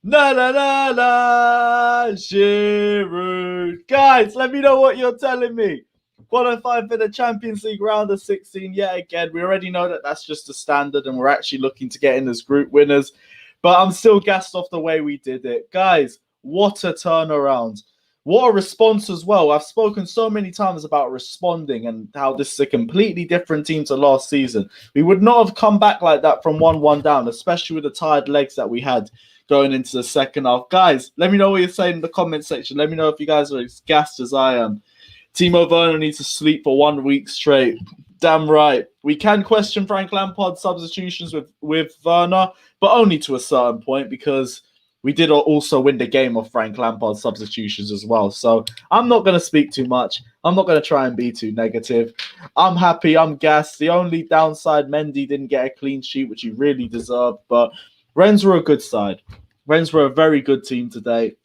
Na na na na, Giroud. Guys, let me know what you're telling me. Qualifying for the Champions League round of 16 yet again. We already know that that's just a standard and we're actually looking to get in as group winners. But I'm still gassed off the way we did it. Guys, what a turnaround. What a response as well. I've spoken so many times about responding and how this is a completely different team to last season. We would not have come back like that from 1-1 down, especially with the tired legs that we had going into the second half. Guys, let me know what you're saying in the comment section. Let me know if you guys are as gassed as I am. Timo Werner needs to sleep for 1 week straight. Damn right. We can question Frank Lampard's substitutions with Werner, but only to a certain point because we did also win the game of Frank Lampard's substitutions as well. So I'm not going to speak too much. I'm not going to try and be too negative. I'm happy. I'm gassed. The only downside, Mendy didn't get a clean sheet, which he really deserved. But Rennes were a good side. Rennes were a very good team today.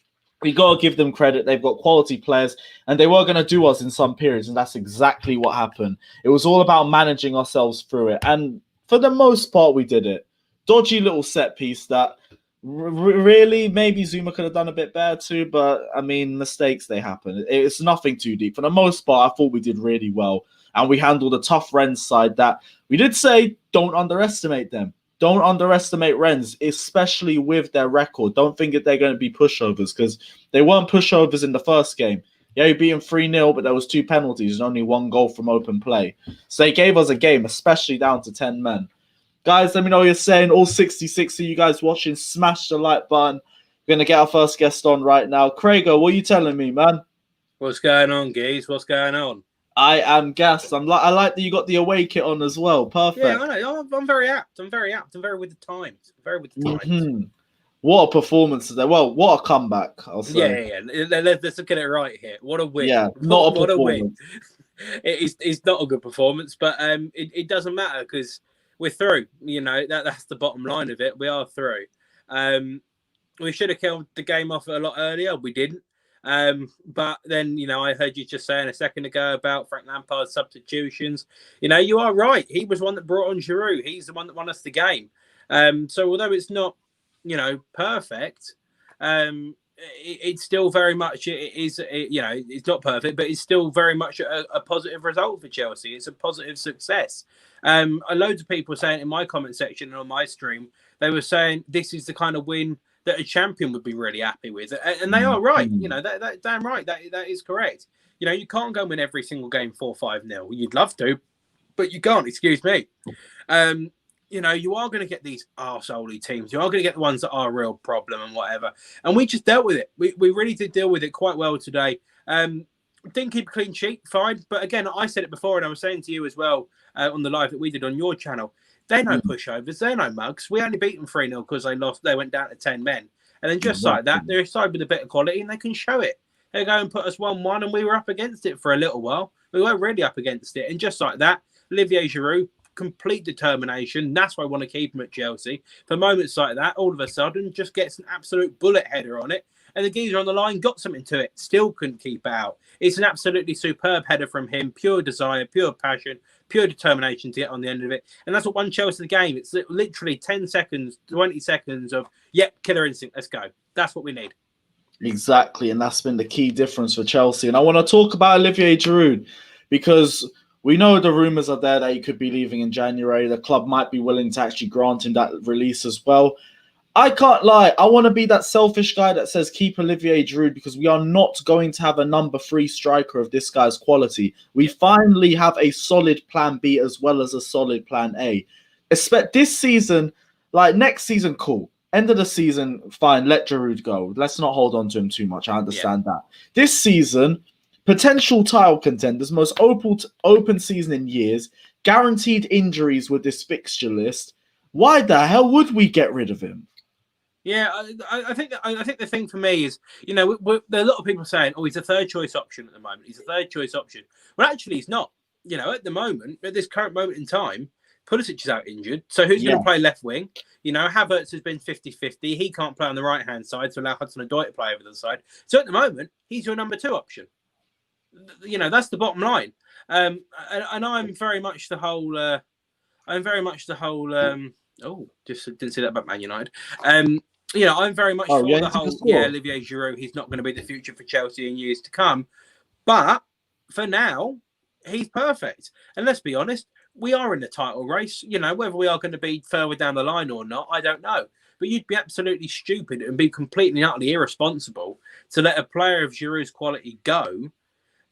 We got to give them credit. They've got quality players, and they were going to do us in some periods, and that's exactly what happened. It was all about managing ourselves through it, and for the most part, we did it. Dodgy little set piece that really maybe Zuma could have done a bit better too, but I mean, mistakes, they happen. It's nothing too deep. For the most part, I thought we did really well, and we handled a tough Rennes side that we did say don't underestimate them. Don't underestimate Rennes, especially with their record. Don't think that they're going to be pushovers because they weren't pushovers in the first game. Yeah, you beat them 3-0, but there was 2 penalties and only 1 goal from open play. So they gave us a game, especially down to 10 men. Guys, let me know what you're saying. All 66 of you guys watching, smash the like button. We're going to get our first guest on right now. Craigo, what are you telling me, man? What's going on, Geese? What's going on? I am gassed. I like that you got the away kit on as well. Perfect. Yeah, I know. I'm very apt. I'm very with the times. Mm-hmm. What a performance today. Well, what a comeback, I'll say. Yeah. Let's look at it right here. What a win. Yeah, not a what performance. A win. It's not a good performance, but it doesn't matter because we're through. You know, that's the bottom line of it. We are through. We should have killed the game off a lot earlier. We didn't. But then, you know, I heard you just saying a second ago about Frank Lampard's substitutions. You know, you are right. He was one that brought on Giroud. He's the one that won us the game. So although it's not, you know, perfect, it's still very much, it's not perfect, but it's still very much a positive result for Chelsea. It's a positive success. Loads of people saying in my comment section and on my stream, they were saying this is the kind of win that a champion would be really happy with. And they are right. You know, that damn right. That is correct. You know, you can't go and win every single game 4-5-0. You'd love to, but you can't, excuse me. You know, you are going to get these arseholy teams. You are going to get the ones that are a real problem and whatever. And we just dealt with it. We really did deal with it quite well today. Didn't keep a clean sheet, fine. But again, I said it before, and I was saying to you as well on the live that we did on your channel, they're no pushovers. They're no mugs. We only beat them 3-0 because they lost. They went down to 10 men. And then just like that, they're a side with a bit of quality and they can show it. They go and put us 1-1 and we were up against it for a little while. We weren't really up against it. And just like that, Olivier Giroud, complete determination. That's why I want to keep him at Chelsea. For moments like that, all of a sudden, just gets an absolute bullet header on it. And the geezer on the line got something to it. Still couldn't keep it out. It's an absolutely superb header from him. Pure desire, pure passion, pure determination to get on the end of it. And that's what won Chelsea the game. It's literally 10 seconds, 20 seconds of, yep, killer instinct. Let's go. That's what we need. Exactly. And that's been the key difference for Chelsea. And I want to talk about Olivier Giroud because we know the rumours are there that he could be leaving in January. The club might be willing to actually grant him that release as well. I can't lie. I want to be that selfish guy that says keep Olivier Giroud because we are not going to have a number 3 striker of this guy's quality. We finally have a solid plan B as well as a solid plan A. Expect this season, like next season, cool. End of the season, fine. Let Giroud go. Let's not hold on to him too much. I understand that. This season, potential title contenders, most open season in years, guaranteed injuries with this fixture list. Why the hell would we get rid of him? Yeah, I think the thing for me is, you know, there are a lot of people saying, oh, he's a third choice option at the moment. He's a third choice option. Well, actually, he's not. You know, at the moment, at this current moment in time, Pulisic is out injured. So who's going to play left wing? You know, Havertz has been 50-50. He can't play on the right-hand side to allow Hudson-Odoi to play over the side. So at the moment, he's your number 2 option. You know, that's the bottom line. And I'm very much the whole... oh, just didn't say that about Man United. you know, I'm very much Oh, for yeah, the into the whole, squad. Olivier Giroud, he's not going to be the future for Chelsea in years to come. But for now, he's perfect. And let's be honest, we are in the title race. You know, whether we are going to be further down the line or not, I don't know. But you'd be absolutely stupid and be completely and utterly irresponsible to let a player of Giroud's quality go,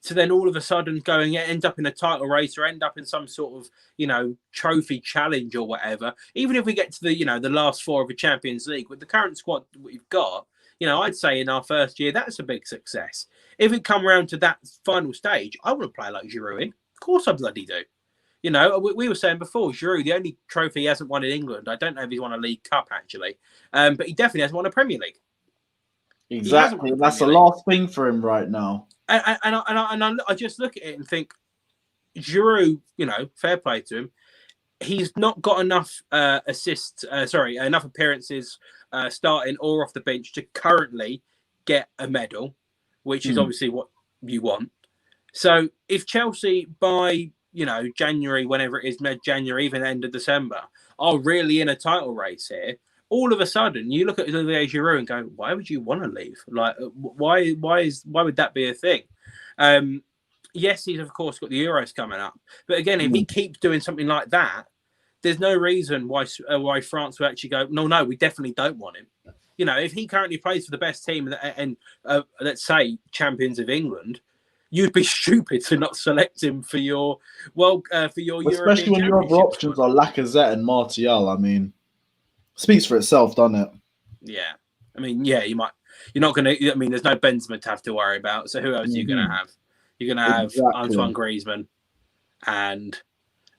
to then all of a sudden go and end up in a title race or end up in some sort of, you know, trophy challenge or whatever. Even if we get to the, you know, the last four of a Champions League with the current squad we've got, you know, I'd say in our first year, that's a big success. If it come around to that final stage, I want to play like Giroud in. Of course I bloody do. You know, we were saying before, Giroud, the only trophy he hasn't won in England, I don't know if he's won a League Cup, actually, but he definitely hasn't won a Premier League. Exactly. That's the last thing for him right now. I just look at it and think, Giroud, you know, fair play to him. He's not got enough enough appearances starting or off the bench to currently get a medal, which is obviously what you want. So if Chelsea by, you know, January, whenever it is, mid-January, even end of December, are really in a title race here, all of a sudden you look at Olivier Giroud and go, why would you want to leave? Like, why would that be a thing? Yes, he's of course got the Euros coming up, but again, if he keeps doing something like that, there's no reason why France will actually go, no, we definitely don't want him. You know, if he currently plays for the best team and let's say champions of England, you'd be stupid to not select him for your especially when your other options are Lacazette and Martial. I mean, speaks for itself, doesn't it? Yeah, I mean, yeah, you're not going to. I mean, there's no Benzema to have to worry about. So who else are you going to have? You're going to have Antoine Griezmann, and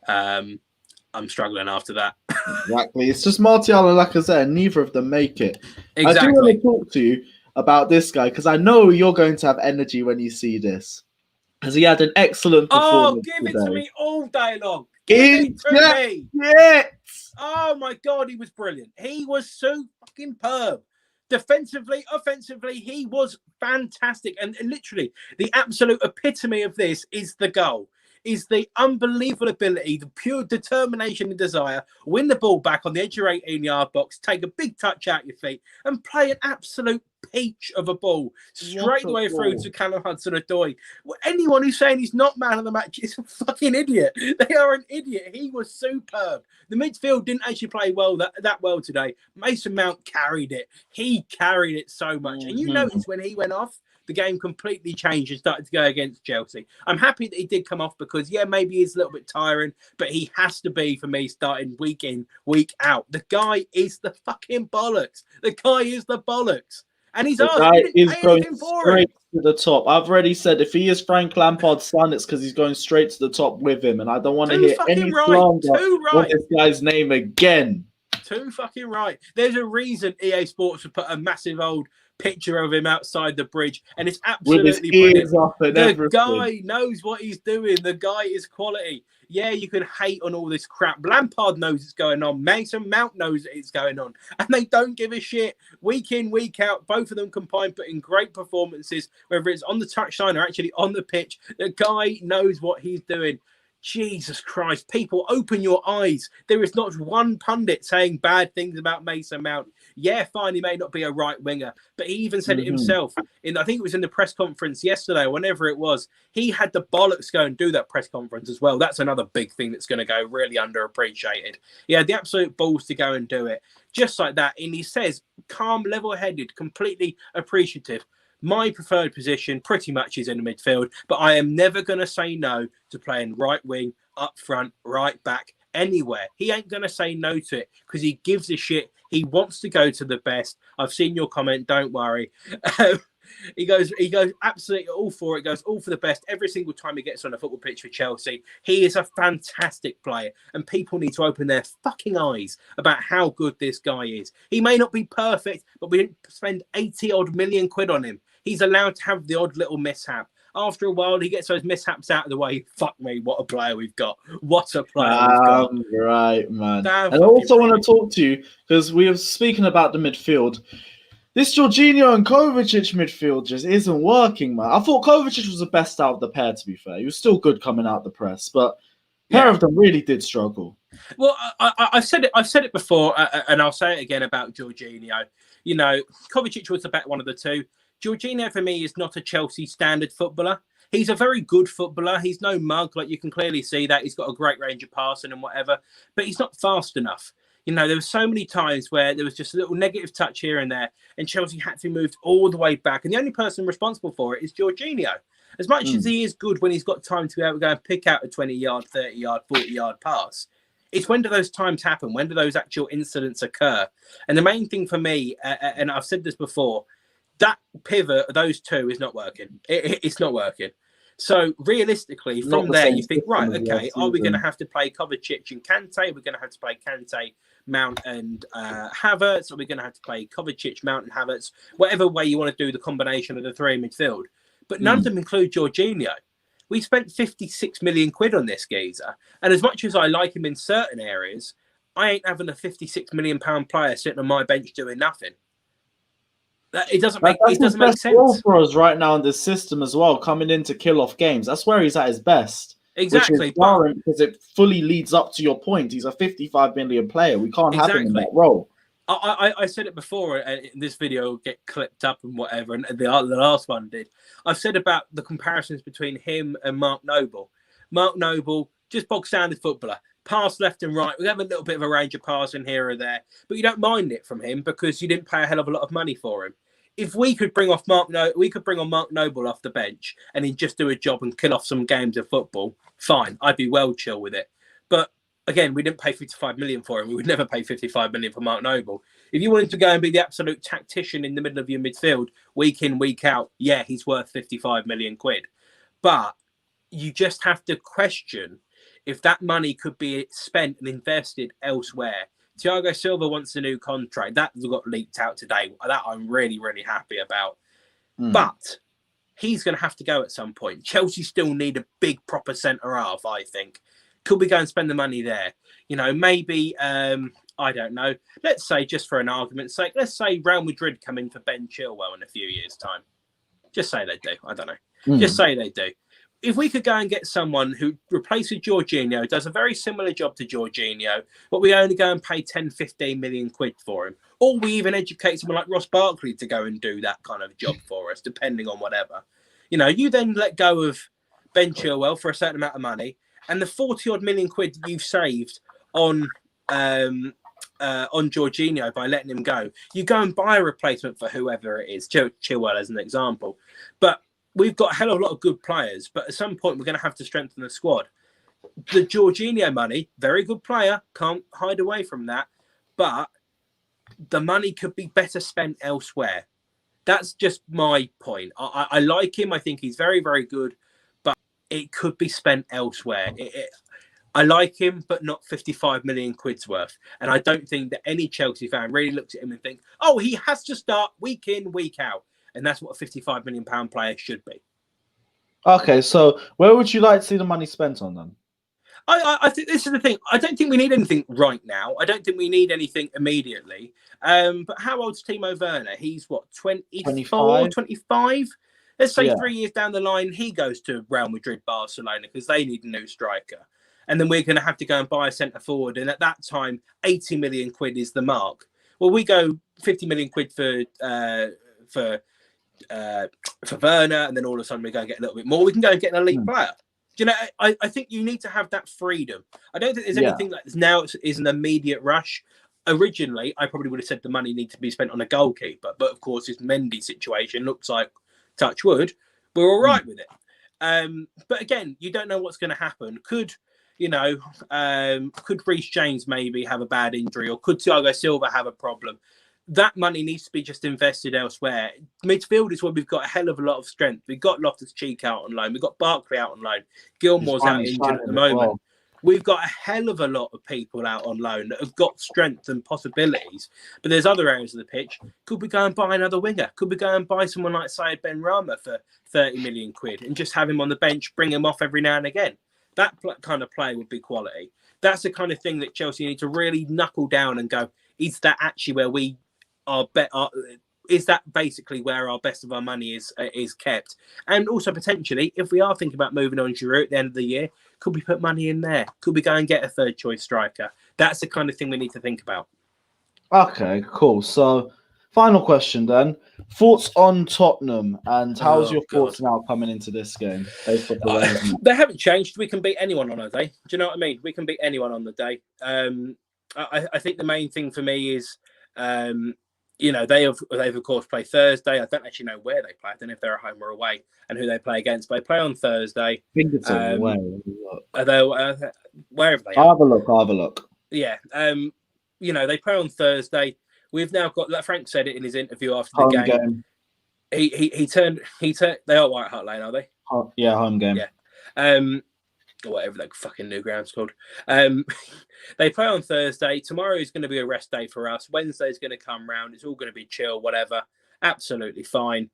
I'm struggling after that. Exactly. It's just Martial and Lacazette, and neither of them make it. Exactly. I do want to talk to you about this guy because I know you're going to have energy when you see this. Because he had an excellent performance. Oh, give it to me all day long. Give it to me. Yes. Oh my God, he was brilliant. He was so fucking superb. Defensively, offensively, he was fantastic. And literally, the absolute epitome of this is the goal. Is the unbelievable ability, the pure determination and desire, win the ball back on the edge of your 18-yard box, take a big touch out your feet, and play an absolute peach of a ball straight the way through to Callum Hudson-Odoi. Well, anyone who's saying he's not man of the match is a fucking idiot. They are an idiot. He was superb. The midfield didn't actually play well that well today. Mason Mount carried it. He carried it so much. And you notice when he went off, the game completely changed and started to go against Chelsea. I'm happy that he did come off because, yeah, maybe he's a little bit tiring, but he has to be, for me, starting week in, week out. The guy is the fucking bollocks. The guy is the bollocks. And he's ours. He is going straight to the top. I've already said if he is Frank Lampard's son, it's because he's going straight to the top with him. And I don't want to hear any slander on this guy's name again. Too fucking right. There's a reason EA Sports would put a massive old picture of him outside the bridge, and it's absolutely brilliant. The guy knows what he's doing. The guy is quality. Yeah, you can hate on all this crap. Lampard knows it's going on. Mason Mount knows it's going on, and they don't give a shit. Week in, week out, both of them combined put in great performances, whether it's on the touchline or actually on the pitch. The guy knows what he's doing. Jesus Christ, people, open your eyes. There is not one pundit saying bad things about Mason Mount. Yeah, fine, he may not be a right winger, but he even said it himself. I think it was in the press conference yesterday, whenever it was. He had the bollocks to go and do that press conference as well. That's another big thing that's going to go really underappreciated. He had the absolute balls to go and do it. Just like that. And he says, calm, level-headed, completely appreciative. My preferred position pretty much is in the midfield, but I am never going to say no to playing right wing, up front, right back, anywhere. He ain't going to say no to it because he gives a shit. He wants to go to the best. I've seen your comment. Don't worry. He goes absolutely all for it. Goes all for the best every single time he gets on a football pitch for Chelsea. He is a fantastic player, and people need to open their fucking eyes about how good this guy is. He may not be perfect, but we didn't spend 80-odd million quid on him. He's allowed to have the odd little mishap. After a while, he gets those mishaps out of the way. Fuck me, what a player we've got. What a player we've got. Right, man. And I also want to talk to you, because we were speaking about the midfield. This Jorginho and Kovacic midfield just isn't working, man. I thought Kovacic was the best out of the pair, to be fair. He was still good coming out the press, but a pair of them really did struggle. Well, I've said it before, and I'll say it again about Jorginho. You know, Kovacic was the better one of the two. Jorginho, for me, is not a Chelsea standard footballer. He's a very good footballer. He's no mug. Like, you can clearly see that. He's got a great range of passing and whatever, but he's not fast enough. You know, there were so many times where there was just a little negative touch here and there, and Chelsea had to be moved all the way back. And the only person responsible for it is Jorginho. As much as he is good when he's got time to be able to go and pick out a 20-yard, 30-yard, 40-yard pass, it's when do those times happen? When do those actual incidents occur? And the main thing for me, and I've said this before, that pivot, those two, is not working. It's not working. So realistically, from there, you think, right, okay, are we going to have to play Kovacic and Kante? We're going to have to play Kante, Mount, and Havertz. Are we going to have to play Kovacic, Mount, and Havertz? Whatever way you want to do the combination of the three in midfield. But none of them include Jorginho. We spent 56 million quid on this geezer. And as much as I like him in certain areas, I ain't having a 56 million pound player sitting on my bench doing nothing. It doesn't make sense for us right now in this system as well. Coming in to kill off games, that's where he's at his best. Exactly, which is worrying because it fully leads up to your point. He's a 55 million player. We can't have him in that role. I said it before. In this video will get clipped up and whatever, and the last one did. I've said about the comparisons between him and Mark Noble. Mark Noble, just bog standard footballer. Pass left and right. We have a little bit of a range of passing here or there, but you don't mind it from him because you didn't pay a hell of a lot of money for him. If we could bring on Mark Noble off the bench and he'd just do a job and kill off some games of football, fine. I'd be well chill with it. But again, we didn't pay 55 million for him. We would never pay 55 million for Mark Noble. If you wanted to go and be the absolute tactician in the middle of your midfield, week in, week out, yeah, he's worth 55 million quid. But you just have to question if that money could be spent and invested elsewhere. Thiago Silva wants a new contract. That got leaked out today. That I'm really, really happy about. But he's going to have to go at some point. Chelsea still need a big, proper centre-half, I think. Could we go and spend the money there? You know, maybe, I don't know. Let's say, just for an argument's sake, let's say Real Madrid come in for Ben Chilwell in a few years' time. Just say they do. I don't know. Just say they do. If we could go and get someone who replaces Jorginho, does a very similar job to Jorginho, but we only go and pay 10, 15 million quid for him, or we even educate someone like Ross Barkley to go and do that kind of job for us, depending on whatever. You know, you then let go of Ben Chilwell for a certain amount of money, and the 40-odd million quid that you've saved on Jorginho by letting him go, you go and buy a replacement for whoever it is, Chilwell as an example. But we've got a hell of a lot of good players, but at some point we're going to have to strengthen the squad. The Jorginho money, very good player, can't hide away from that, but the money could be better spent elsewhere. That's just my point. I like him. I think he's very, very good, but it could be spent elsewhere. I like him, but not 55 million quid's worth. And I don't think that any Chelsea fan really looks at him and think, oh, he has to start week in, week out. And that's what a 55 million pound player should be. Okay, so where would you like to see the money spent on then? I think this is the thing. I don't think we need anything right now. I don't think we need anything immediately. But how old's Timo Werner? He's what, 24, 25? Let's say 3 years down the line, he goes to Real Madrid, Barcelona, because they need a new striker. And then we're going to have to go and buy a centre forward. And at that time, 80 million quid is the mark. Well, we go 50 million quid for Werner, and then all of a sudden we go and get a little bit more. We can go and get an elite player. Do you know, I think you need to have that freedom. I don't think there's anything like this now is an immediate rush. Originally, I probably would have said the money needs to be spent on a goalkeeper, but of course, this Mendy situation looks like, touch wood, we're all right with it. But again, you don't know what's going to happen. Could Reece James maybe have a bad injury, or could Thiago Silva have a problem? That money needs to be just invested elsewhere. Midfield is where we've got a hell of a lot of strength. We've got Loftus-Cheek out on loan. We've got Barkley out on loan. Gilmore's out injured at the moment. Well. We've got a hell of a lot of people out on loan that have got strength and possibilities. But there's other areas of the pitch. Could we go and buy another winger? Could we go and buy someone like Saïd Benrahma for 30 million quid and just have him on the bench, bring him off every now and again? That kind of play would be quality. That's the kind of thing that Chelsea need to really knuckle down and go, is that actually where we are better? Is that basically where our best of our money is kept? And also potentially, if we are thinking about moving on Giroud at the end of the year, could we put money in there? Could we go and get a third choice striker? That's the kind of thing we need to think about. Okay, cool. So Final question then. Thoughts on Tottenham and how's Oh, your God. thoughts now coming into this game based off the way? They haven't changed. We can beat anyone on a day. Do you know what I mean? We can beat anyone on the day. I think the main thing for me is, they've of course played Thursday. I don't actually know where they play. I don't know if they're at home or away and who they play against. But they play on Thursday. I think it's away. Are they, wherever they are. I'll have a look. Yeah. They play on Thursday. We've now got, like Frank said it in his interview after the Home game. He turned. They are White Hart Lane, are they? Yeah, home game. Yeah. Whatever that fucking new ground's called. They play on Thursday. Tomorrow is going to be a rest day for us. Wednesday's going to come round. It's all going to be chill, whatever. Absolutely fine.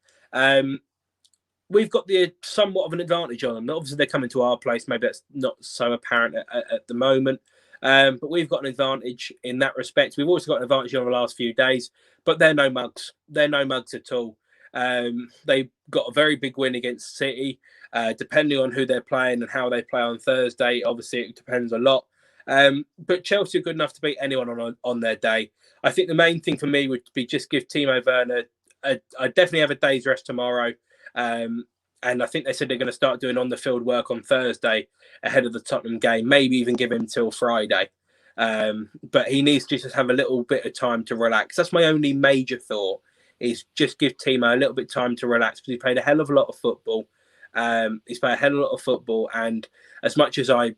We've got somewhat of an advantage on them. Obviously, they're coming to our place. Maybe that's not so apparent at the moment. But we've got an advantage in that respect. We've also got an advantage on the last few days, but they're no mugs. They're no mugs at all. They got a very big win against City. Depending on who they're playing and how they play on Thursday, obviously it depends a lot. But Chelsea are good enough to beat anyone on their day. I think the main thing for me would be just give Timo Werner. I definitely have a day's rest tomorrow. And I think they said they're going to start doing on-the-field work on Thursday ahead of the Tottenham game, maybe even give him till Friday. But he needs to just have a little bit of time to relax. That's my only major thought, is just give Timo a little bit of time to relax, because he played a hell of a lot of football. He's played a hell of a lot of football, and as much as I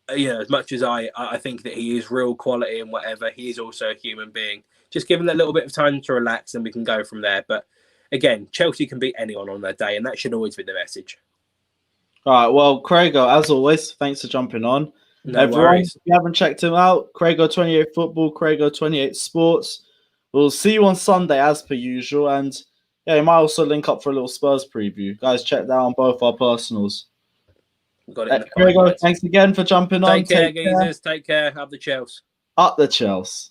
think that he is real quality and whatever, he is also a human being. Just give him a little bit of time to relax and we can go from there. But again, Chelsea can beat anyone on their day, and that should always be the message. All right, well, Craigo, as always, thanks for jumping on. No Everyone, worries. if you haven't checked him out, Craigo28 Football, Craigo28 Sports. We'll see you on Sunday as per usual, and yeah, you might also link up for a little Spurs preview. Guys, check that on both our personals. Got it. Craigo, thanks again for jumping on. Take care, geezers. Take care. Have the Chelsea. Up the Chelsea.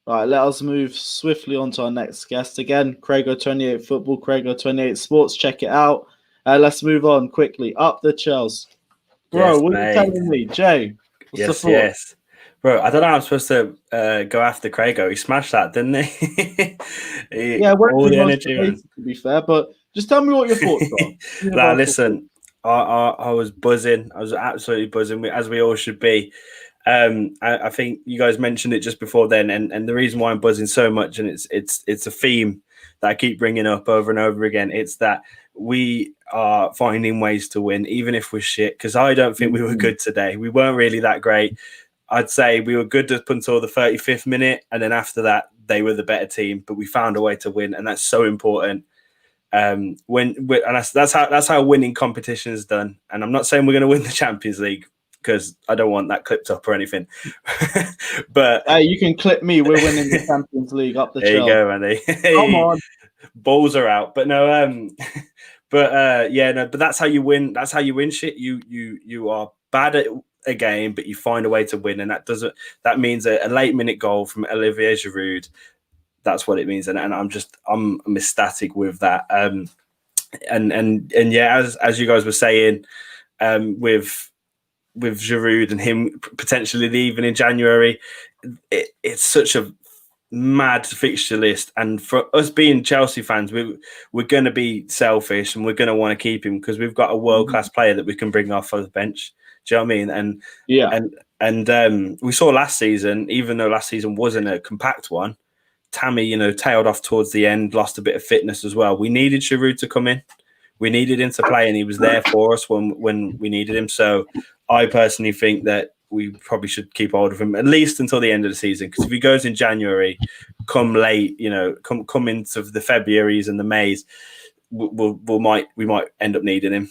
Right, let us move swiftly on to our next guest. Again, Craigo28 Football, Craigo28 Sports. Check it out. Let's move on quickly. Up the Chelsea. Bro, yes, what are you telling me? Jay, what's the thought? Yes. Bro, I don't know how I'm supposed to go after Craigo. He smashed that, didn't he? All the energy, to be fair, but just tell me what your thoughts are. Listen, I was buzzing. I was absolutely buzzing, as we all should be. I think you guys mentioned it just before then, and the reason why I'm buzzing so much, and it's a theme that I keep bringing up over and over again. It's that we are finding ways to win, even if we're shit. Because I don't think we were good today. We weren't really that great. I'd say we were good up until the 35th minute, and then after that, they were the better team. But we found a way to win, and that's so important. And that's how winning competition is done. And I'm not saying we're going to win the Champions League, because I don't want that clipped up or anything. But you can clip me. We're winning the Champions League. Up the there you go, Andy. Come on. Balls are out. But no, but that's how you win. That's how you win shit. You are bad at a game, but you find a way to win. And that means a late minute goal from Olivier Giroud. That's what it means. And I'm ecstatic with that. And yeah, as you guys were saying, with Giroud and him potentially leaving in January, it's such a mad fixture list. And for us being Chelsea fans, we're going to be selfish and we're going to want to keep him because we've got a world-class player that we can bring off of the bench. Do you know what I mean? And we saw last season, even though last season wasn't a compact one, Tammy, tailed off towards the end, lost a bit of fitness as well. We needed Giroud to come in. We needed him to play, and he was there for us when we needed him. So I personally think that we probably should keep hold of him at least until the end of the season. Because if he goes in January, come late, come into the Februarys and the Mays, we might end up needing him.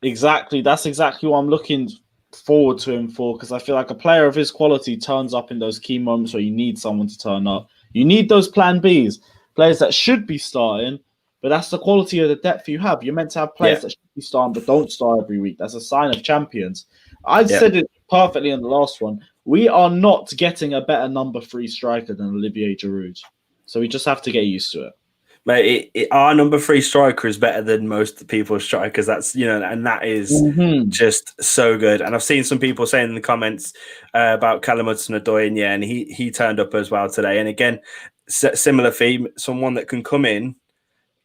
Exactly. That's exactly what I'm looking forward to him for, because I feel like a player of his quality turns up in those key moments where you need someone to turn up. You need those plan Bs, players that should be starting, but that's the quality of the depth you have. You're meant to have players that should be starting but don't start every week. That's a sign of champions. I said it perfectly in the last one. We are not getting a better number 3 striker than Olivier Giroud. So we just have to get used to it. Mate, our number 3 striker is better than most people's strikers. That's and that is just so good. And I've seen some people saying in the comments about Callum Hudson-Odoi, and he turned up as well today. And again, similar theme, someone that can come in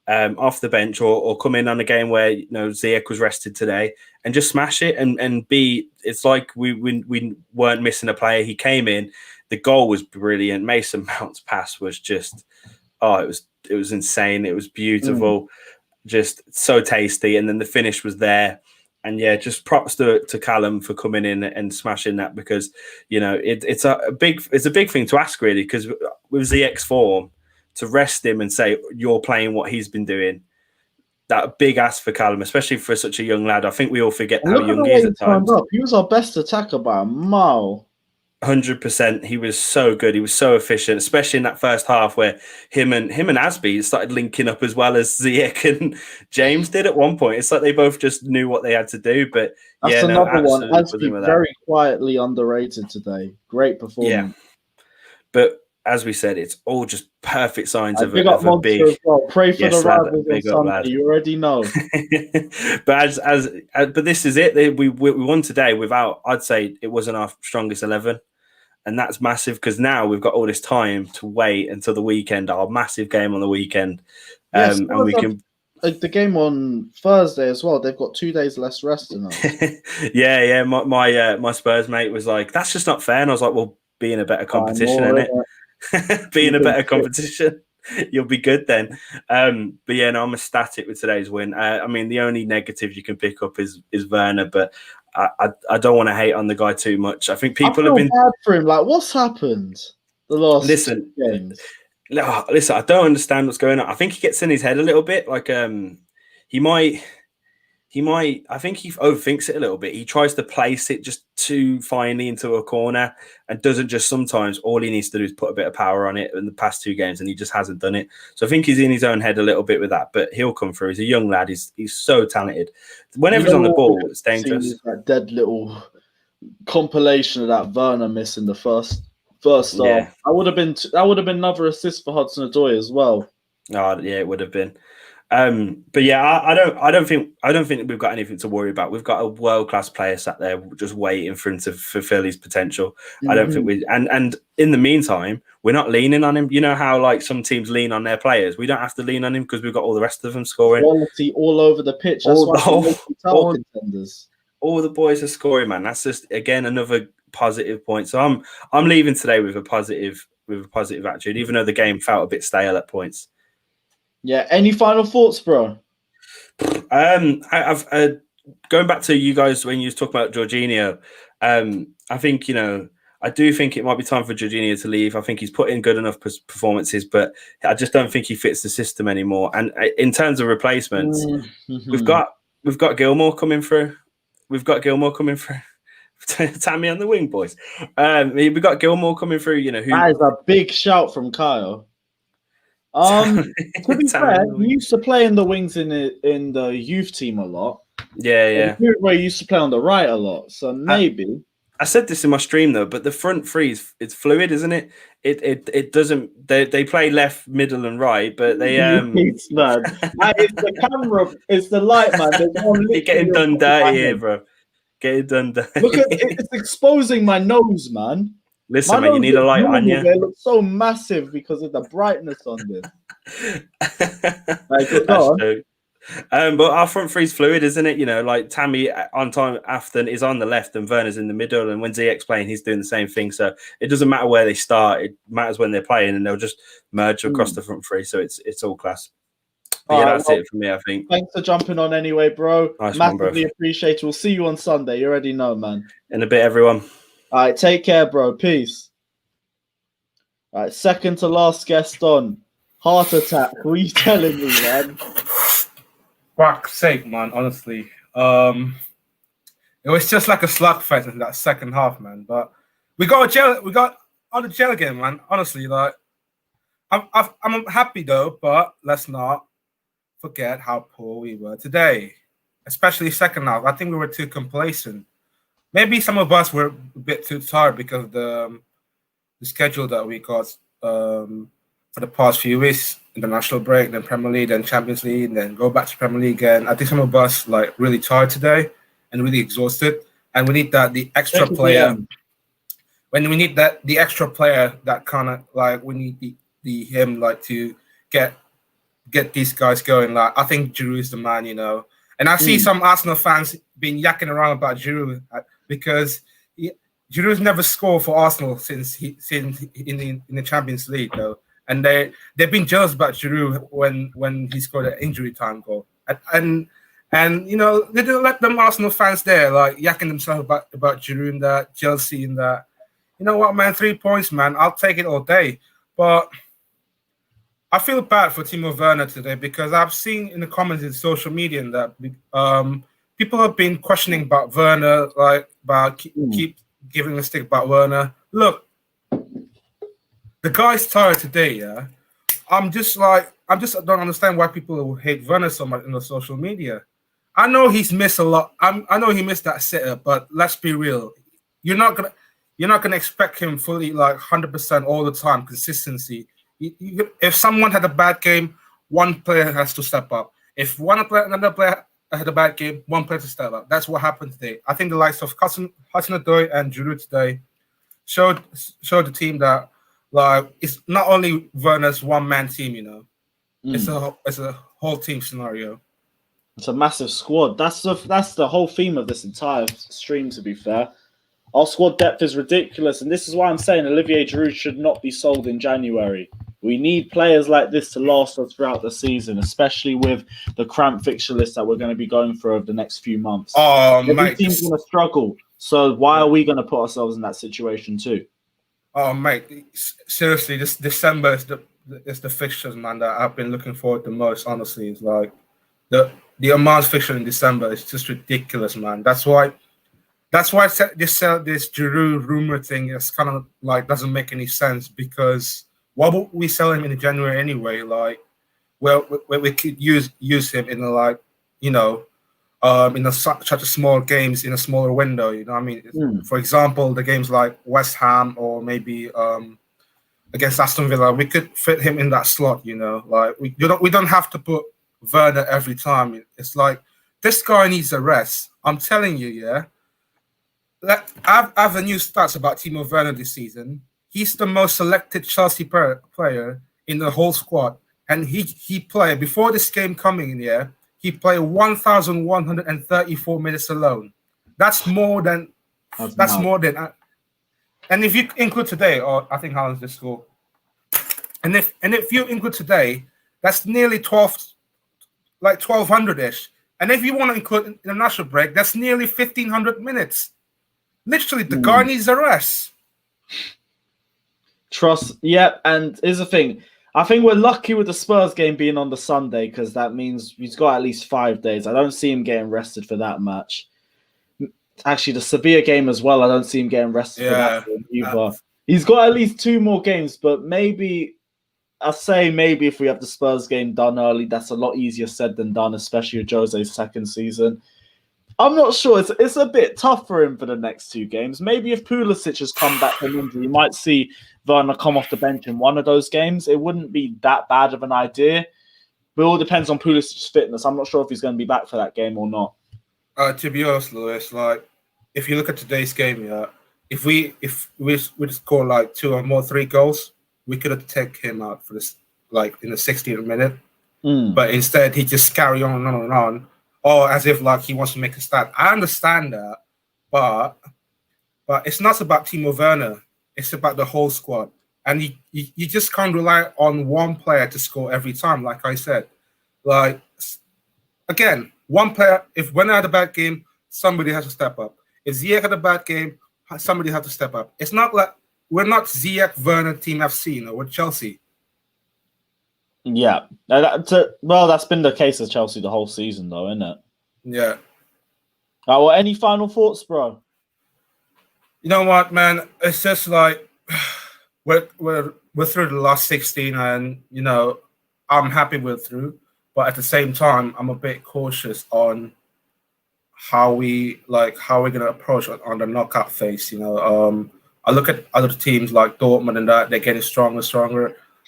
off the bench or come in on a game where Ziyech was rested today and just smash it and be. It's like we weren't missing a player. He came in, the goal was brilliant. Mason Mount's pass was just it was insane. It was beautiful, just so tasty. And then the finish was there. And yeah, just props to Callum for coming in and smashing that, because it's a big thing to ask, really, because with Ziyech's form, to rest him and say you're playing what he's been doing, that big ask for Callum, especially for such a young lad. I think we all forget how young he is at times. He was our best attacker by a mile. 100%. He was so good. He was so efficient, especially in that first half where him and Asby started linking up as well as Ziyech and James did at one point. It's like they both just knew what they had to do. But that's another one. Asby very quietly underrated today. Great performance. Yeah, but as we said, it's all just perfect signs of a big. Well. Pray for the rivals on Sunday. Lad. You already know. but this is it. We won today without. I'd say it wasn't our strongest 11. And that's massive, because now we've got all this time to wait until the weekend, our massive game on the weekend. Yes, and we can. The game on Thursday as well. They've got 2 days less rest than us. Yeah. My Spurs mate was like, "That's just not fair." And I was like, "Well, be in a better competition, isn't it? Be in a better competition. You'll be good then." But yeah, no, I'm ecstatic with today's win. I mean, the only negative you can pick up is Werner, but I don't want to hate on the guy too much. I think people have been bad for him. Like, what's happened the last games? Listen, I don't understand what's going on. I think he gets in his head a little bit. Like, he might. I think he overthinks it a little bit. He tries to place it just too finely into a corner and doesn't just sometimes. All he needs to do is put a bit of power on it in the past 2 games, and he just hasn't done it. So I think he's in his own head a little bit with that, but he'll come through. He's a young lad. He's so talented. Whenever he's on the ball, it's dangerous. That dead little compilation of that Werner miss in the first half. Yeah. That would have been another assist for Hudson-Odoi as well. Oh yeah, it would have been. But yeah, I don't think we've got anything to worry about. We've got a world-class player sat there just waiting for him to fulfill his potential. I don't think we and in the meantime, we're not leaning on him. You know how like some teams lean on their players. We don't have to lean on him because we've got all the rest of them scoring. Quality all over the pitch. That's all the boys are scoring, man. That's just again another positive point. So I'm leaving today with a positive attitude, even though the game felt a bit stale at points. Yeah. Any final thoughts, bro? I've going back to you guys when you was talking about Jorginho. I think I do think it might be time for Jorginho to leave. I think he's put in good enough performances, but I just don't think he fits the system anymore. And in terms of replacements, we've got Gilmore coming through. Tammy on the wing, boys. We've got Gilmore coming through. That is a big shout from Kyle. To be fair, he used to play in the wings in the youth team a lot. Yeah. Where he used to play on the right a lot. So maybe. I said this in my stream though, but the front three it's fluid, isn't it? It doesn't. They play left, middle, and right, but they man. It's the camera. It's the light, man. You're getting done dirty here, bro. Getting done dirty. Look at it's exposing my nose, man. Listen, man, you need a light on you. They look so massive because of the brightness on this. But our front three's fluid, isn't it? Like Tammy on time Afton is on the left and Werner's in the middle, and when Ziyech's playing, he's doing the same thing. So it doesn't matter where they start; it matters when they're playing, and they'll just merge across the front three. So it's all class. But yeah, that's it for me, I think. Thanks for jumping on anyway, bro. Nice Massively appreciate it. We'll see you on Sunday. You already know, man. In a bit, everyone. All right, take care, bro. Peace. All right, second to last guest on. Heart attack. What are you telling me, man? Fuck's sake, man. Honestly, it was just like a slugfest in that second half, man. But we got on the gel again, man. Honestly, like I'm happy though, but let's not forget how poor we were today, especially second half. I think we were too complacent. Maybe some of us were a bit too tired because of the schedule that we got for the past few weeks. international break, then Premier League, then Champions League, and then go back to Premier League again. I think some of us like really tired today and really exhausted, and we need the extra player. When we need the extra player that kind of like we need him like to get these guys going. Like I think Giroud is the man, And I see some Arsenal fans being yakking around about Giroud because Giroud's never scored for Arsenal since in the Champions League though, and they've been jealous about Giroud when he scored an injury time goal, and they didn't let them Arsenal fans there like yakking themselves about Giroud and that jealousy and that. You know what, man? 3 points, man. I'll take it all day, but I feel bad for Timo Werner today because I've seen in the comments in social media that people have been questioning about Werner, like about keep giving a stick about Werner. Look, the guy's tired today, yeah. I don't understand why people hate Werner so much in the social media. I know he's missed a lot. I know he missed that sitter, but let's be real. You're not gonna expect him fully like 100% all the time, consistency. If someone had a bad game, one player has to step up. If another player had a bad game, one player to step up. That's what happened today. I think the likes of Hudson-Odoi and Giroud today showed the team that like it's not only Werner's one-man team, It's a whole team scenario. It's a massive squad. That's the whole theme of this entire stream, to be fair. Our squad depth is ridiculous, and this is why I'm saying Olivier Giroud should not be sold in January. We need players like this to last us throughout the season, especially with the cramped fixture list that we're going to be going through over the next few months. Every team's going to struggle, so why are we going to put ourselves in that situation too? Oh, mate, seriously, this December is the fixtures, man, that I've been looking forward the most, honestly. It's like the amount of fixture in December is just ridiculous, man. That's why this Giroud rumor thing is kind of like doesn't make any sense because why would we sell him in January anyway? Like, well, we could use him in such a small games in a smaller window. You know what I mean? For example, the games like West Ham or maybe against Aston Villa, we could fit him in that slot. Like we don't have to put Werner every time. It's like this guy needs a rest. I'm telling you, yeah. I have a new stats about Timo Werner this season. He's the most selected Chelsea player in the whole squad, and he played before this game coming in here. He played 1,134 minutes alone. That's more than. And if you include today, or I think Haaland's just scored. And if you include today, that's nearly 1,200-ish. And if you want to include international break, that's nearly 1,500 minutes. Literally, the guy needs a rest. Trust, yeah, and here's the thing. I think we're lucky with the Spurs game being on the Sunday because that means he's got at least 5 days. I don't see him getting rested for that match. Actually, the Sevilla game as well, I don't see him getting rested for that game either. He's got at least 2 more games, but maybe if we have the Spurs game done early, that's a lot easier said than done, especially with Jose's second season. I'm not sure. It's a bit tough for him for the next 2 games. Maybe if Pulisic has come back from injury, you might see Werner come off the bench in one of those games. It wouldn't be that bad of an idea. But it all depends on Pulisic's fitness. I'm not sure if he's going to be back for that game or not. To be honest, Lewis, like if you look at today's game, yeah, if we score like 2 or more 3 goals, we could have taken him out for this like in the 60th minute. But instead, he just carry on and on. Or as if like he wants to make a stat. I understand that, but it's not about Timo Werner. It's about the whole squad. And you just can't rely on one player to score every time, like I said. Like, again, one player, if Werner had a bad game, somebody has to step up. If Ziyech had a bad game, somebody has to step up. It's not like we're not Ziyech, Werner, Team FC, we're Chelsea. Yeah. That's been the case of Chelsea the whole season, though, isn't it? Yeah. Well, any final thoughts, bro? You know what, man? It's just like we're through the last 16, and I'm happy we're through. But at the same time, I'm a bit cautious on how we're gonna approach on the knockout phase. I look at other teams like Dortmund and that they're getting stronger.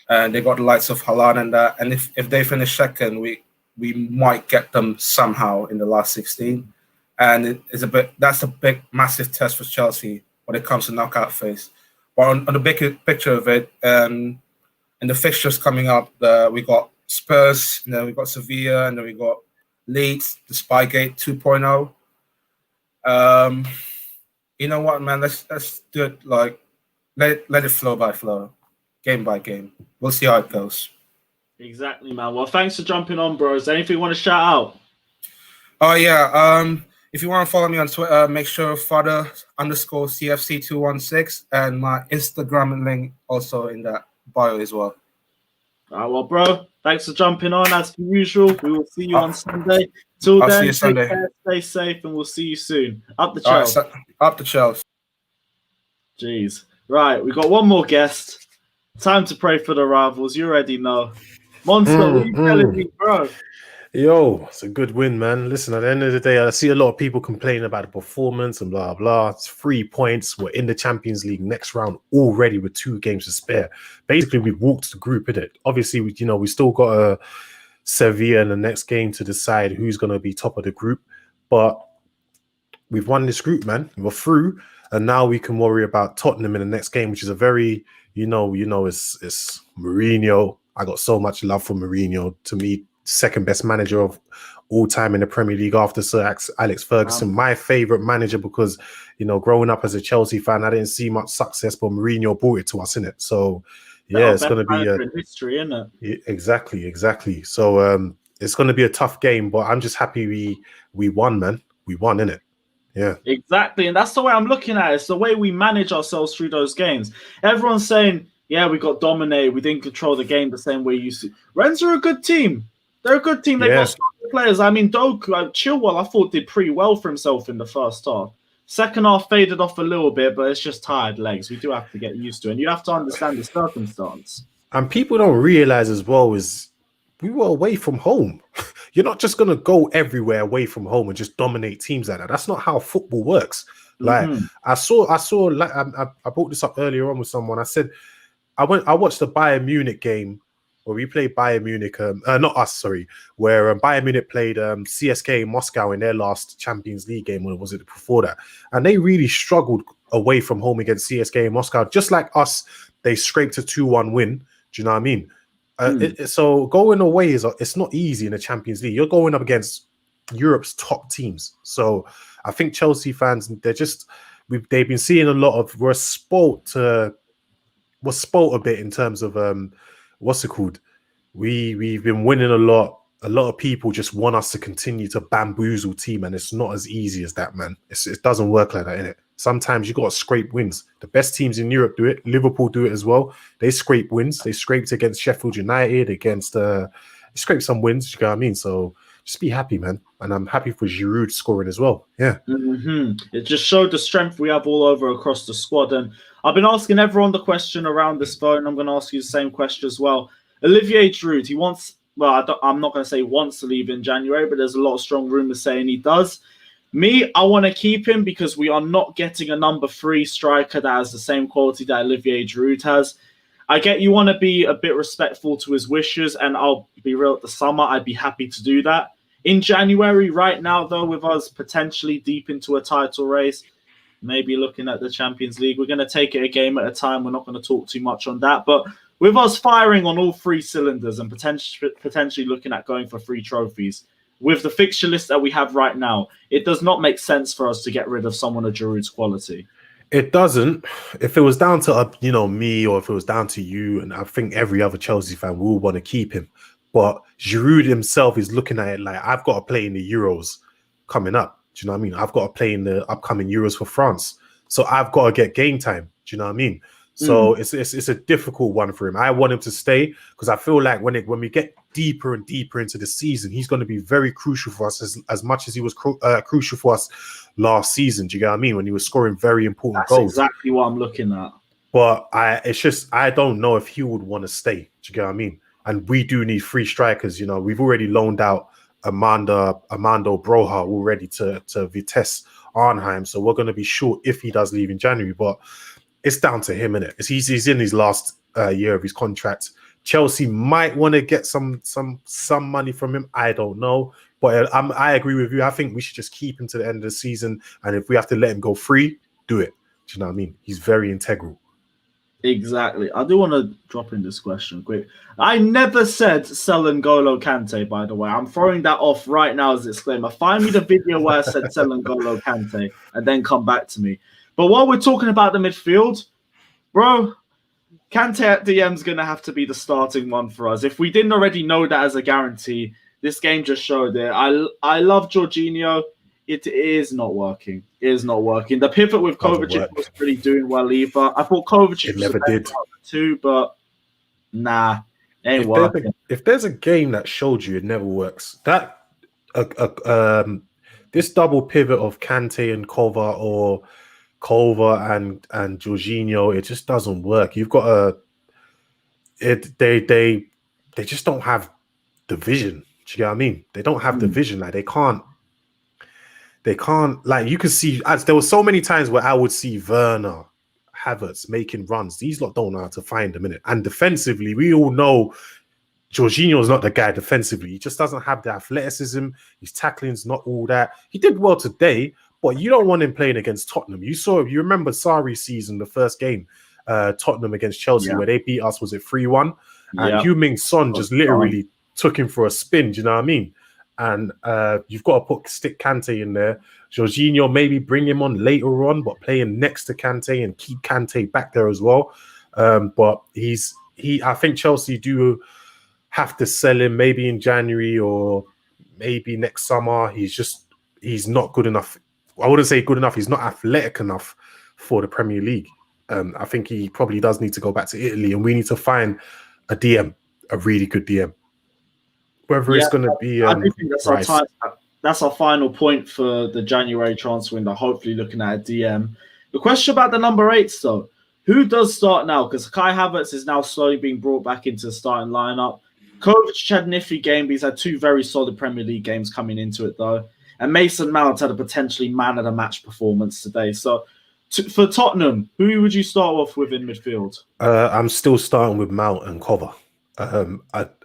and they got the likes of Haaland and that. And if they finish second, we might get them somehow in the last 16. And that's a big, massive test for Chelsea when it comes to knockout phase. But on the bigger picture of it, and the fixtures coming up, we got Spurs, and then we got Sevilla, and then we got Leeds, the Spygate 2.0. You know what, man? Let's do it like let it flow by flow, game by game. We'll see how it goes. Exactly, man. Well, thanks for jumping on, bro. Is there anything you want to shout out? Oh yeah. If you want to follow me on Twitter, make sure father_CFC216, and my Instagram link also in that bio as well. All right, well, bro, thanks for jumping on as per usual. We will see you on Sunday. Till I'll then, see you Sunday. care, stay safe, and we'll see you soon. Up the All Chelsea. right, up the Chelsea. Jeez. Right, we got one more guest. Time to pray for the rivals. You already know. Monster, what are you telling me, bro? Yo, it's a good win, man. Listen, at the end of the day, I see a lot of people complaining about the performance and blah, blah. It's 3 points. We're in the Champions League next round already with 2 games to spare. Basically, we've walked the group, innit? Obviously, we still got a Sevilla in the next game to decide who's going to be top of the group. But we've won this group, man. We're through. And now we can worry about Tottenham in the next game, which is a very, it's Mourinho. I got so much love for Mourinho. To me, second best manager of all time in the Premier League after Sir Alex Ferguson. Wow. My favorite manager because, growing up as a Chelsea fan, I didn't see much success, but Mourinho brought it to us, innit? So, yeah, it's going to be in history, isn't it? Exactly. So, it's going to be a tough game, but I'm just happy we won, man. We won, innit? Yeah, exactly. And that's the way I'm looking at it. It's the way we manage ourselves through those games. Everyone's saying, yeah, we got dominated. We didn't control the game the same way you used to. Rennes are a good team. They're a good team. They've got strong players. I mean, Doku, Chilwell, I thought did pretty well for himself in the first half. Second half faded off a little bit, but it's just tired legs. We do have to get used to it. And you have to understand the circumstance. And people don't realize as well is we were away from home. You're not just going to go everywhere away from home and just dominate teams like that. That's not how football works. Like I saw. Like, I brought this up earlier on with someone. I said I watched the Bayern Munich game where we played Bayern Munich. Not us, sorry. Where Bayern Munich played CSKA Moscow in their last Champions League game, or was it before that? And they really struggled away from home against CSKA Moscow, just like us. They scraped a 2-1 win. Do you know what I mean? So going away it's not easy in the Champions League. You're going up against Europe's top teams. So I think Chelsea fans, they've been seeing a lot of we're spoilt a bit in terms of what's it called? We've been winning a lot. A lot of people just want us to continue to bamboozle team, and it's not as easy as that, man. It doesn't work like that, innit? Sometimes you got to scrape wins. The best teams in Europe do it. Liverpool do it as well. They scrape wins. They scraped against Sheffield United, they scraped some wins, you know what I mean? So just be happy, man. And I'm happy for Giroud scoring as well. Yeah. It just showed the strength we have all over across the squad. And I've been asking everyone the question around this phone. I'm going to ask you the same question as well. Olivier Giroud, I'm not going to say wants to leave in January, but there's a lot of strong rumors saying he does. Me, I want to keep him because we are not getting a number 3 striker that has the same quality that Olivier Giroud has. I get you want to be a bit respectful to his wishes, and I'll be real, at the summer, I'd be happy to do that. In January, right now, though, with us potentially deep into a title race, maybe looking at the Champions League, we're going to take it a game at a time. We're not going to talk too much on that. But with us firing on all 3 cylinders and potentially looking at going for 3 trophies, with the fixture list that we have right now, it does not make sense for us to get rid of someone of Giroud's quality. It doesn't. If it was down to me, or if it was down to you, and I think every other Chelsea fan will want to keep him. But Giroud himself is looking at it like, I've got to play in the Euros coming up. Do you know what I mean? I've got to play in the upcoming Euros for France. So I've got to get game time. Do you know what I mean? So it's a difficult one for him. I want him to stay because I feel like when we get deeper and deeper into the season, he's going to be very crucial for us as much as he was crucial for us last season. Do you get what I mean? When he was scoring very important goals. That's exactly what I'm looking at. But I don't know if he would want to stay. Do you get what I mean? And we do need 3 strikers. We've already loaned out Armando Broja already to Vitesse Arnhem. So we're going to be short if he does leave in January. But it's down to him, innit? He's in his last year of his contract. Chelsea might want to get some money from him. I don't know, but I agree with you. I think we should just keep him to the end of the season, and if we have to let him go free, do it. Do you know what I mean? He's very integral. Exactly. I do want to drop in this question quick. I never said sell N'Golo Kante, by the way. I'm throwing that off right now as a disclaimer. Find me the video where I said sell N'Golo Kante and then come back to me. But while we're talking about the midfield, bro, Kante at DM is going to have to be the starting one for us. If we didn't already know that as a guarantee, this game just showed it. I love Jorginho. It is not working. It is not working. The pivot with Kovacic was really doing well either. I thought Kovacic never did too, but nah, ain't working. If there's a game that showed you it never works, that this double pivot of Kante and Kova or Kova and Jorginho, it just doesn't work. You've got they just don't have the vision. Do you get what I mean? They don't have the vision. Like they can't, like, you can see, as there were so many times where I would see Werner, Havertz making runs. These lot don't know how to find them, innit? And defensively, we all know Jorginho's not the guy defensively. He just doesn't have the athleticism. His tackling's not all that. He did well today, but you don't want him playing against Tottenham. You remember Sarri's season, the first game, Tottenham against Chelsea, where they beat us, was it 3-1? And Heung-min Son just literally took him for a spin, do you know what I mean? And you've got to stick Kante in there. Jorginho, maybe bring him on later on, but play him next to Kante and keep Kante back there as well. But I think Chelsea do have to sell him maybe in January or maybe next summer. He's not good enough. I wouldn't say good enough. He's not athletic enough for the Premier League. I think he probably does need to go back to Italy, and we need to find a DM, a really good DM. Whether it's going to be, I do think that's our final point for the January transfer window. Hopefully, looking at a DM. The question about the number 8s, though, who does start now? Because Kai Havertz is now slowly being brought back into the starting lineup. Kovacic had an iffy game, but he's had 2 very solid Premier League games coming into it, though. And Mason Mount had a potentially man of the match performance today. So, for Tottenham, who would you start off with in midfield? I'm still starting with Mount and Cover.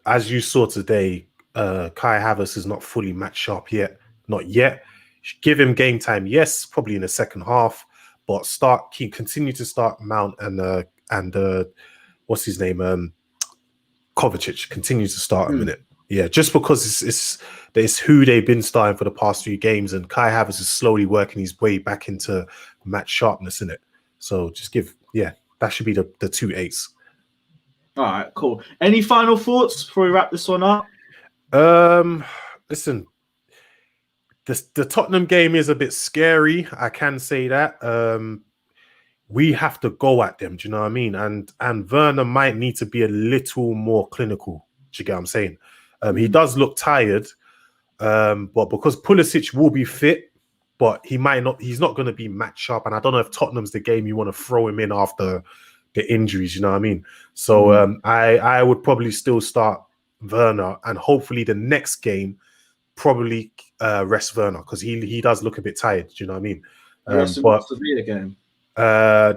As you saw today, Kai Havertz is not fully match sharp yet. Not yet. Give him game time, yes, probably in the second half, but continue to start Mount and what's his name? Kovacic. Continue to start a minute. Yeah, just because it's who they've been starting for the past 3 games, and Kai Havertz is slowly working his way back into match sharpness in it. So just that should be the 2 8s. All right, cool. Any final thoughts before we wrap this one up? Listen, the Tottenham game is a bit scary. I can say that. We have to go at them. Do you know what I mean? And Werner might need to be a little more clinical. Do you get what I'm saying? He does look tired, but because Pulisic will be fit, but he might not. He's not going to be match sharp. And I don't know if Tottenham's the game you want to throw him in after the injuries. You know what I mean? So I would probably still start Werner, and hopefully the next game probably rest Werner, because he does look a bit tired. Do you know what I mean? But Sevilla game. Nah.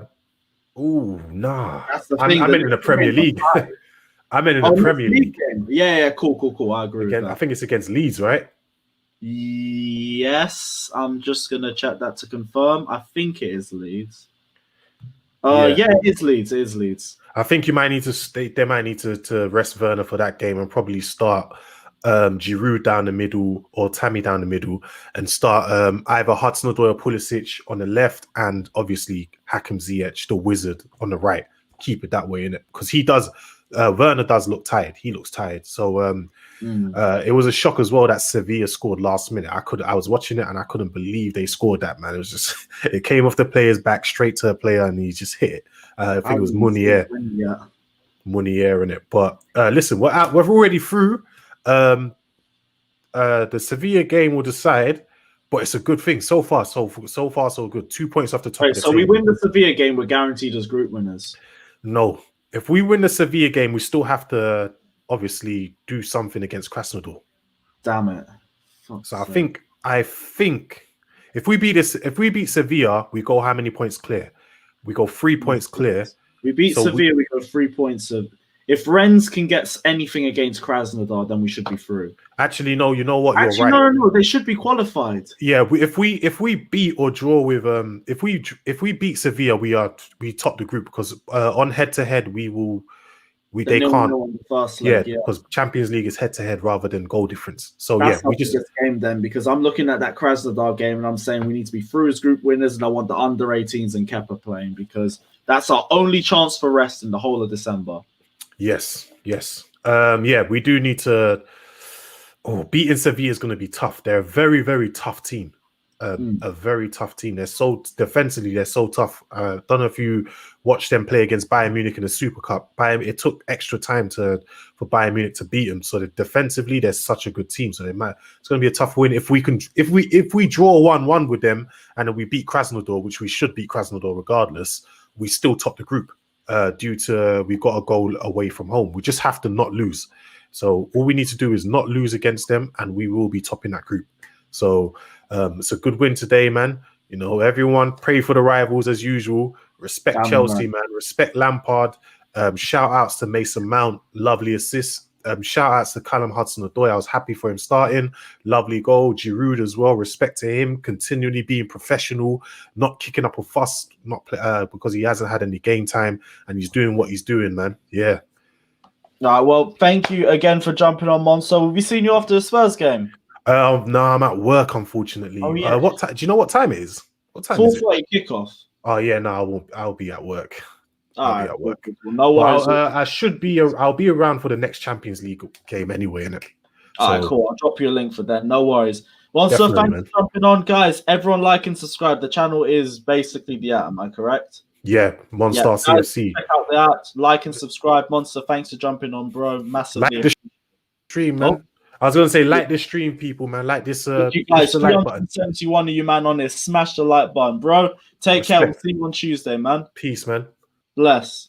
I'm in the Premier League. I'm in the Premier League game. Yeah, cool. I agree. Again, I think it's against Leeds, right? Yes, I'm just gonna check that to confirm. I think it is Leeds. Yeah, it is Leeds. I think you might need to they might need to rest Werner for that game and probably start Giroud down the middle or Tammy down the middle, and start either Hudson-Odoi or Pulisic on the left, and obviously Hakim Ziyech, the wizard, on the right. Keep it that way, innit? Because he does. Werner does look tired. He looks tired. So it was a shock as well that Sevilla scored last minute. I was watching it and I couldn't believe they scored that, man. It was just it came off the player's back straight to a player and he just hit it. I think it was Munier. Munier in it. But listen, we're already through. The Sevilla game will decide, but it's a good thing so far. So good. 2 points off the top. So we win the Sevilla game, we're guaranteed as group winners. No. If we win the Sevilla game, we still have to obviously do something against Krasnodar. Damn it! So I think if we beat Sevilla, we go how many points clear? We go 3 points clear. We beat Sevilla, we go 3 points of. If Rennes can get anything against Krasnodar, then we should be through. Actually, no. You know what? You're Actually, right. no. They should be qualified. Yeah, if we beat or draw with if we beat Sevilla, we top the group because on head to head they can't. On the first Yeah, leg, because Champions League is head to head rather than goal difference. So that's yeah, we just biggest game then, because I'm looking at that Krasnodar game and I'm saying we need to be through as group winners, and I want the under 18s and Kepa playing because that's our only chance for rest in the whole of December. yes. Yeah, we do need to. Oh, beating Sevilla is going to be tough. They're a very, very tough team. A very tough team. They're so defensively, they're so tough. Don't know if you watched them play against Bayern Munich in the Super Cup. It took extra time for Bayern Munich to beat them. So defensively, they're such a good team. So it's going to be a tough win if we draw 1-1 with them and then we beat Krasnodar, which we should beat Krasnodar regardless. We still top the group due to we've got a goal away from home. We just have to not lose. So all we need to do is not lose against them, and we will be topping that group. So it's a good win today, man. You know, everyone pray for the rivals as usual. Respect Chelsea, man. Respect Lampard. Shout outs to Mason Mount. Lovely assist. Shout outs to Callum Hudson-Odoi. I was happy for him starting. Lovely goal. Giroud as well. Respect to him. Continually being professional, not kicking up a fuss, because he hasn't had any game time and he's doing what he's doing, man. Yeah. All right, well, thank you again for jumping on, Monso. Will we see you after the Spurs game? No, I'm at work, unfortunately. Oh, yeah. What time? Do you know what time it is? What time is it? 4:30 kickoff. Oh yeah, no, I won't. I'll be at work. I'll be at work. Well, no worries. I should be. I'll be around for the next Champions League game anyway, innit? All right, cool. I'll drop you a link for that. No worries. Well, so Definitely, thanks man. for jumping on, guys. Everyone like and subscribe. The channel is basically the app. Am I correct? Yeah, Monster Guys, CFC. check out the app. Like and subscribe. Monster, thanks for jumping on, bro. Massively. Like the stream, man. Oh. I was gonna say like this stream, people, man. Like this. You guys, the like button. 371 of you, man, on this. Smash the like button, bro. Take care. We'll see you on Tuesday, man. Peace, man. Bless.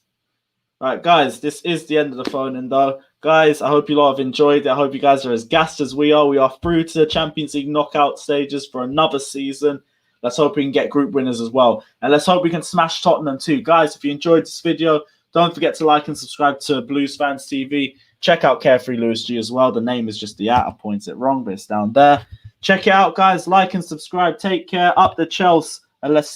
All right, guys, this is the end of the phone-in, though. Guys, I hope you lot have enjoyed it. I hope you guys are as gassed as we are. We are through to the Champions League knockout stages for another season. Let's hope we can get group winners as well. And let's hope we can smash Tottenham too. Guys, if you enjoyed this video, don't forget to like and subscribe to Blues Fans TV. Check out Carefree Lewis G as well. The name is just the at. I pointed it wrong, but it's down there. Check it out, guys. Like and subscribe. Take care. Up the Chelsea. And let's